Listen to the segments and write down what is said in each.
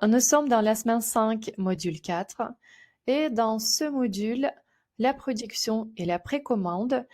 Nous sommes dans la semaine 5, module 4, et dans ce module, la production et la précommande,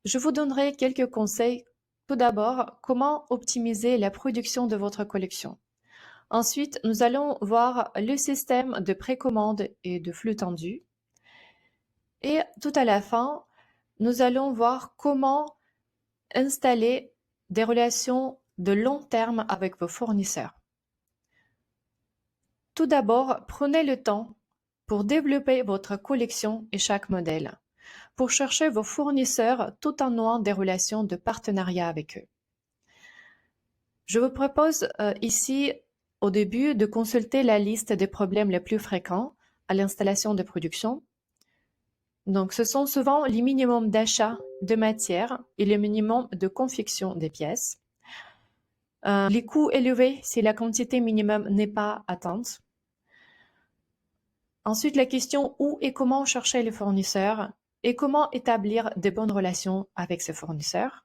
je vous donnerai quelques conseils. Tout d'abord, comment optimiser la production de votre collection. Ensuite, nous allons voir le système de précommande et de flux tendu. Et tout à la fin, nous allons voir comment installer des relations de long terme avec vos fournisseurs. Tout d'abord, prenez le temps pour développer votre collection et chaque modèle, pour chercher vos fournisseurs tout en nouant des relations de partenariat avec eux. Je vous propose ici, au début, de consulter la liste des problèmes les plus fréquents à l'installation de production. Donc, ce sont souvent les minimums d'achat de matière et le minimum de confection des pièces. Les coûts élevés si la quantité minimum n'est pas atteinte. Ensuite, la question où et comment chercher les fournisseurs et comment établir de bonnes relations avec ces fournisseurs.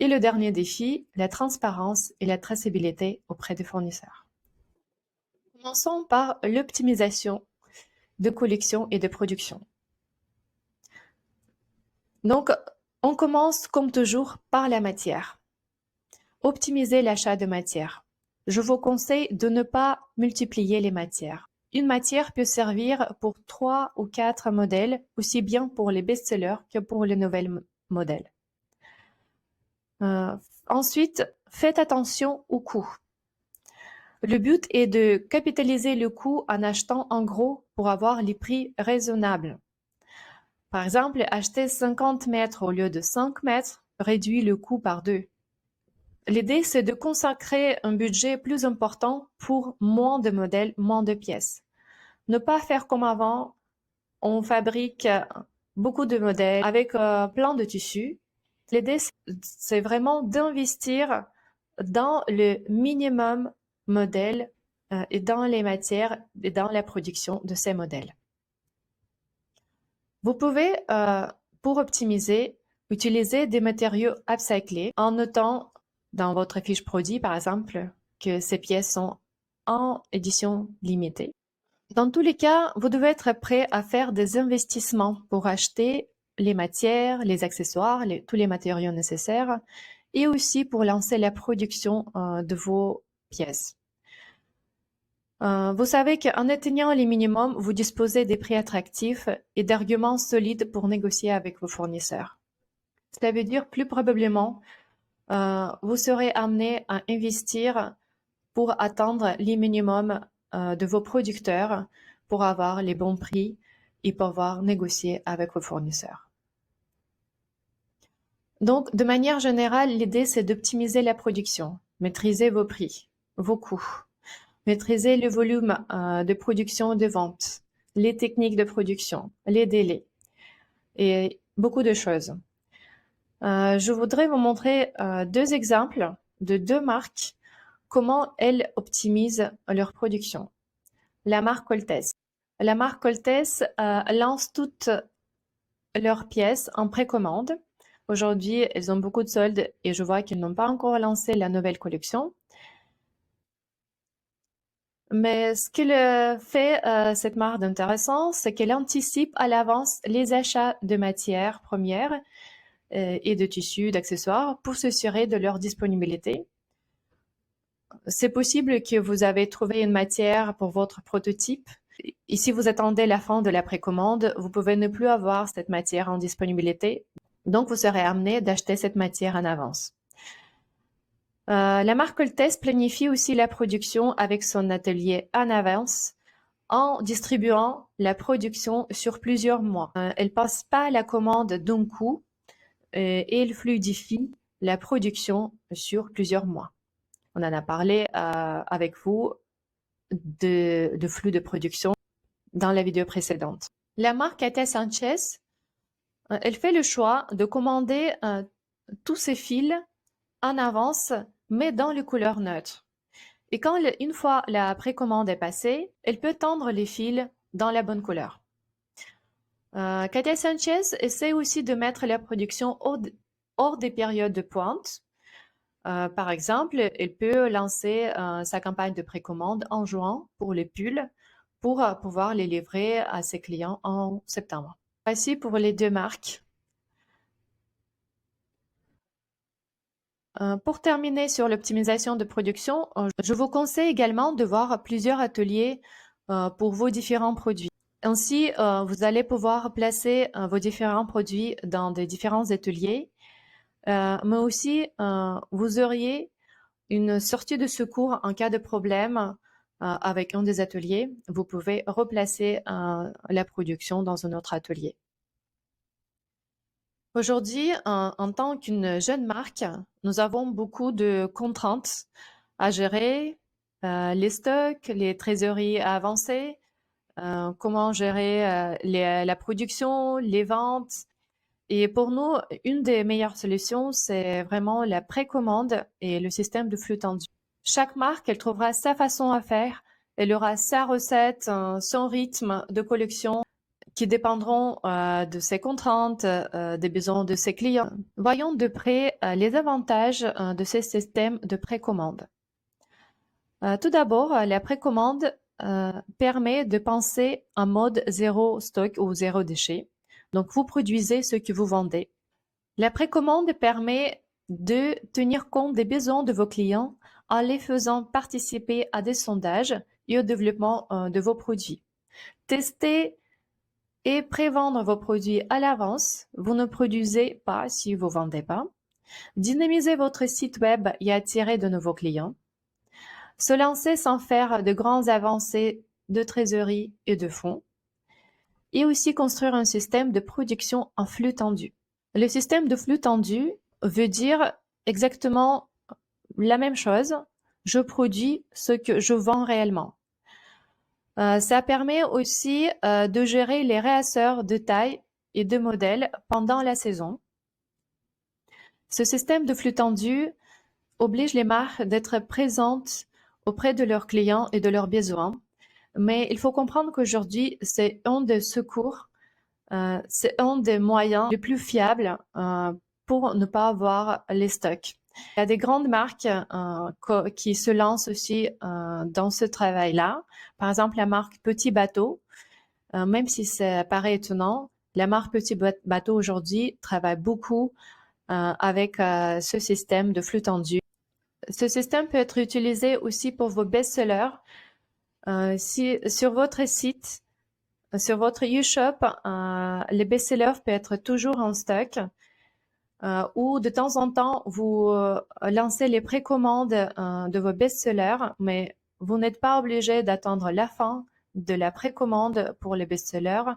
Et le dernier défi, la transparence et la traçabilité auprès des fournisseurs. Commençons par l'optimisation de collection et de production. Donc, on commence comme toujours par la matière. Optimiser l'achat de matière. Je vous conseille de ne pas multiplier les matières. Une matière peut servir pour 3 ou 4 modèles, aussi bien pour les best-sellers que pour les nouveaux modèles. Ensuite, faites attention au coût. Le but est de capitaliser le coût en achetant en gros pour avoir les prix raisonnables. Par exemple, acheter 50 mètres au lieu de 5 mètres réduit le coût par 2. L'idée, c'est de consacrer un budget plus important pour moins de modèles, moins de pièces. Ne pas faire comme avant, on fabrique beaucoup de modèles avec plein de tissus. L'idée, c'est vraiment d'investir dans le minimum modèle et dans les matières et dans la production de ces modèles. Vous pouvez, pour optimiser, utiliser des matériaux upcyclés en notant dans votre fiche produit, par exemple, que ces pièces sont en édition limitée. Dans tous les cas, vous devez être prêt à faire des investissements pour acheter les matières, les accessoires, tous les matériaux nécessaires et aussi pour lancer la production de vos pièces. Vous savez qu'en atteignant les minimums, vous disposez des prix attractifs et d'arguments solides pour négocier avec vos fournisseurs. Cela veut dire plus probablement, vous serez amené à investir pour atteindre les minimums de vos producteurs pour avoir les bons prix et pouvoir négocier avec vos fournisseurs. Donc, de manière générale, l'idée, c'est d'optimiser la production, maîtriser vos prix, vos coûts, maîtriser le volume de production et de vente, les techniques de production, les délais et beaucoup de choses. Je voudrais vous montrer deux exemples de deux marques, comment elles optimisent leur production. La marque Coltès. La marque Coltès lance toutes leurs pièces en précommande. Aujourd'hui, elles ont beaucoup de soldes et je vois qu'elles n'ont pas encore lancé la nouvelle collection. Mais ce qu'elle fait, cette marque d'intéressant, c'est qu'elle anticipe à l'avance les achats de matières premières et de tissus, d'accessoires pour s'assurer de leur disponibilité. C'est possible que vous avez trouvé une matière pour votre prototype et si vous attendez la fin de la précommande, vous pouvez ne plus avoir cette matière en disponibilité. Donc, vous serez amené d'acheter cette matière en avance. La marque Coltès planifie aussi la production avec son atelier en avance en distribuant la production sur plusieurs mois. Elle passe pas la commande d'un coup et elle fluidifie la production sur plusieurs mois. On en a parlé avec vous de flux de production dans la vidéo précédente. La marque Katia Sanchez, elle fait le choix de commander tous ses fils en avance, mais dans les couleurs neutres. Et quand une fois la précommande est passée, elle peut tendre les fils dans la bonne couleur. Katia Sanchez essaie aussi de mettre la production hors des périodes de pointe. Par exemple, il peut lancer sa campagne de précommande en juin pour les pulls pour pouvoir les livrer à ses clients en septembre. Voici pour les deux marques. Pour terminer sur l'optimisation de production, je vous conseille également de voir plusieurs ateliers pour vos différents produits. Ainsi, vous allez pouvoir placer vos différents produits dans des différents ateliers, mais aussi vous auriez une sortie de secours en cas de problème avec un des ateliers. Vous pouvez replacer la production dans un autre atelier. Aujourd'hui, en tant qu'une jeune marque, nous avons beaucoup de contraintes à gérer, les stocks, les trésoreries avancées, comment gérer la production, les ventes. Et pour nous, une des meilleures solutions, c'est vraiment la précommande et le système de flux tendu. Chaque marque, elle trouvera sa façon à faire, elle aura sa recette, son rythme de collection qui dépendront de ses contraintes, des besoins de ses clients. Voyons de près les avantages de ces systèmes de précommande. Tout d'abord, la précommande permet de penser en mode zéro stock ou zéro déchet. Donc, vous produisez ce que vous vendez. La précommande permet de tenir compte des besoins de vos clients en les faisant participer à des sondages et au développement de vos produits. Tester et prévendre vos produits à l'avance. Vous ne produisez pas si vous ne vendez pas. Dynamiser votre site web et attirer de nouveaux clients. Se lancer sans faire de grandes avancées de trésorerie et de fonds. Et aussi construire un système de production en flux tendu. Le système de flux tendu veut dire exactement la même chose. Je produis ce que je vends réellement. Ça permet aussi de gérer les réasseurs de taille et de modèles pendant la saison. Ce système de flux tendu oblige les marques d'être présentes auprès de leurs clients et de leurs besoins. Mais il faut comprendre qu'aujourd'hui, c'est un des secours, c'est un des moyens les plus fiables pour ne pas avoir les stocks. Il y a des grandes marques qui se lancent aussi dans ce travail-là. Par exemple, la marque Petit Bateau, même si ça paraît étonnant, la marque Petit Bateau aujourd'hui travaille beaucoup avec ce système de flux tendu. Ce système peut être utilisé aussi pour vos best-sellers. Si sur votre site, sur votre e-shop, les best-sellers peuvent être toujours en stock. Ou de temps en temps, vous lancez les précommandes de vos best-sellers, mais vous n'êtes pas obligé d'attendre la fin de la précommande pour les best-sellers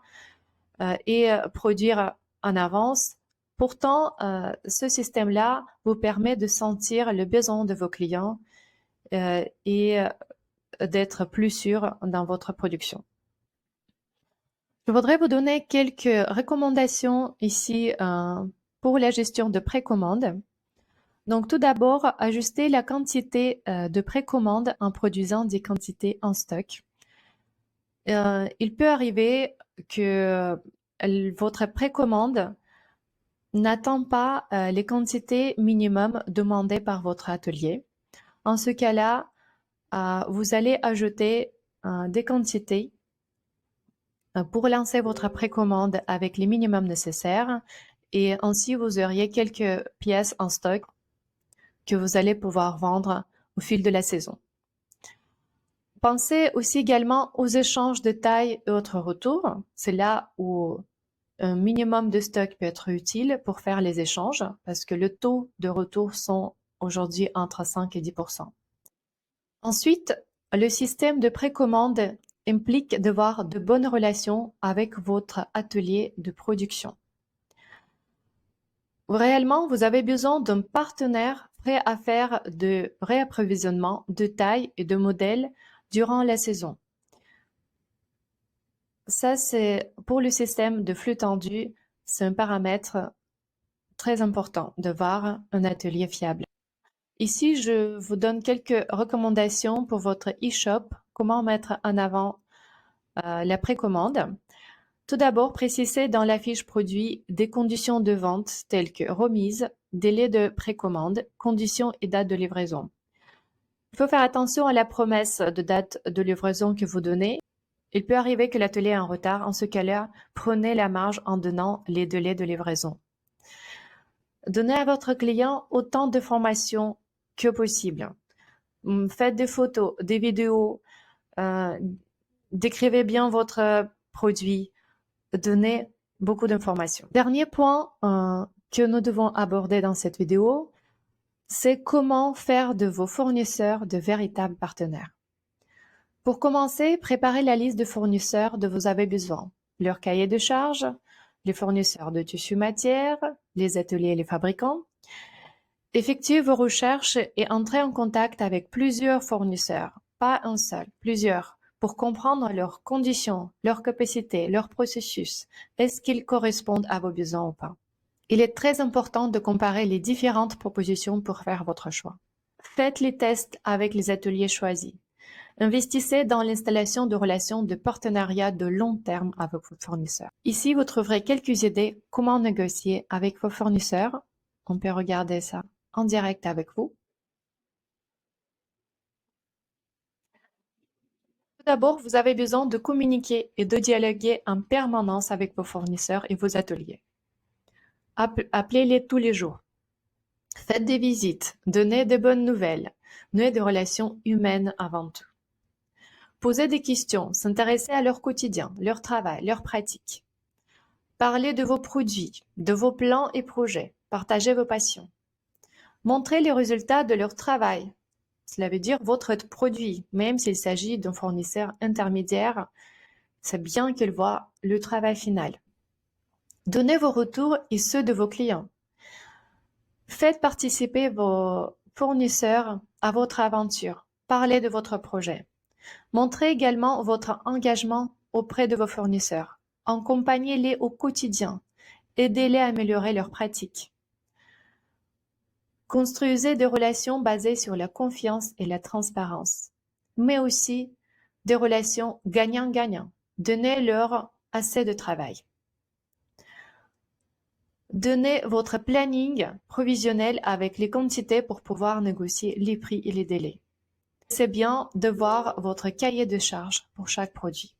et produire en avance. Pourtant, ce système-là vous permet de sentir le besoin de vos clients et d'être plus sûr dans votre production. Je voudrais vous donner quelques recommandations ici pour la gestion de précommande. Donc, tout d'abord, ajuster la quantité de précommande en produisant des quantités en stock. Il peut arriver que votre précommande n'atteint pas les quantités minimum demandées par votre atelier. En ce cas-là, vous allez ajouter des quantités pour lancer votre précommande avec les minimums nécessaires et ainsi vous auriez quelques pièces en stock que vous allez pouvoir vendre au fil de la saison. Pensez aussi également aux échanges de taille et autres retours. C'est là où un minimum de stock peut être utile pour faire les échanges parce que le taux de retour sont aujourd'hui entre 5 et 10%. Ensuite, le système de précommande implique d'avoir de bonnes relations avec votre atelier de production. Réellement, vous avez besoin d'un partenaire prêt à faire de réapprovisionnement de taille et de modèles durant la saison. Ça, c'est pour le système de flux tendu, c'est un paramètre très important de voir un atelier fiable. Ici, je vous donne quelques recommandations pour votre e-shop, comment mettre en avant la précommande. Tout d'abord, précisez dans la fiche produit des conditions de vente telles que remise, délai de précommande, conditions et date de livraison. Il faut faire attention à la promesse de date de livraison que vous donnez. Il peut arriver que l'atelier est en retard. En ce cas-là, prenez la marge en donnant les délais de livraison. Donnez à votre client autant de formations que possible. Faites des photos, des vidéos, décrivez bien votre produit, donnez beaucoup d'informations. Dernier point que nous devons aborder dans cette vidéo, c'est comment faire de vos fournisseurs de véritables partenaires. Pour commencer, préparez la liste de fournisseurs dont vous avez besoin, leur cahier de charges, les fournisseurs de tissus matières, les ateliers et les fabricants. Effectuez vos recherches et entrez en contact avec plusieurs fournisseurs, pas un seul, plusieurs, pour comprendre leurs conditions, leurs capacités, leurs processus. Est-ce qu'ils correspondent à vos besoins ou pas? Il est très important de comparer les différentes propositions pour faire votre choix. Faites les tests avec les ateliers choisis. Investissez dans l'installation de relations de partenariat de long terme avec vos fournisseurs. Ici, vous trouverez quelques idées comment négocier avec vos fournisseurs. On peut regarder ça en direct avec vous. Tout d'abord, vous avez besoin de communiquer et de dialoguer en permanence avec vos fournisseurs et vos ateliers. Appelez-les tous les jours. Faites des visites, donnez de bonnes nouvelles, nouez des relations humaines avant tout. Posez des questions, s'intéresser à leur quotidien, leur travail, leurs pratiques. Parlez de vos produits, de vos plans et projets, partagez vos passions. Montrez les résultats de leur travail. Cela veut dire votre produit, même s'il s'agit d'un fournisseur intermédiaire, c'est bien qu'ils voient le travail final. Donnez vos retours et ceux de vos clients. Faites participer vos fournisseurs à votre aventure. Parlez de votre projet. Montrez également votre engagement auprès de vos fournisseurs. Accompagnez-les au quotidien. Aidez-les à améliorer leurs pratiques. Construisez des relations basées sur la confiance et la transparence, mais aussi des relations gagnant-gagnant. Donnez-leur assez de travail. Donnez votre planning provisionnel avec les quantités pour pouvoir négocier les prix et les délais. C'est bien de voir votre cahier de charges pour chaque produit.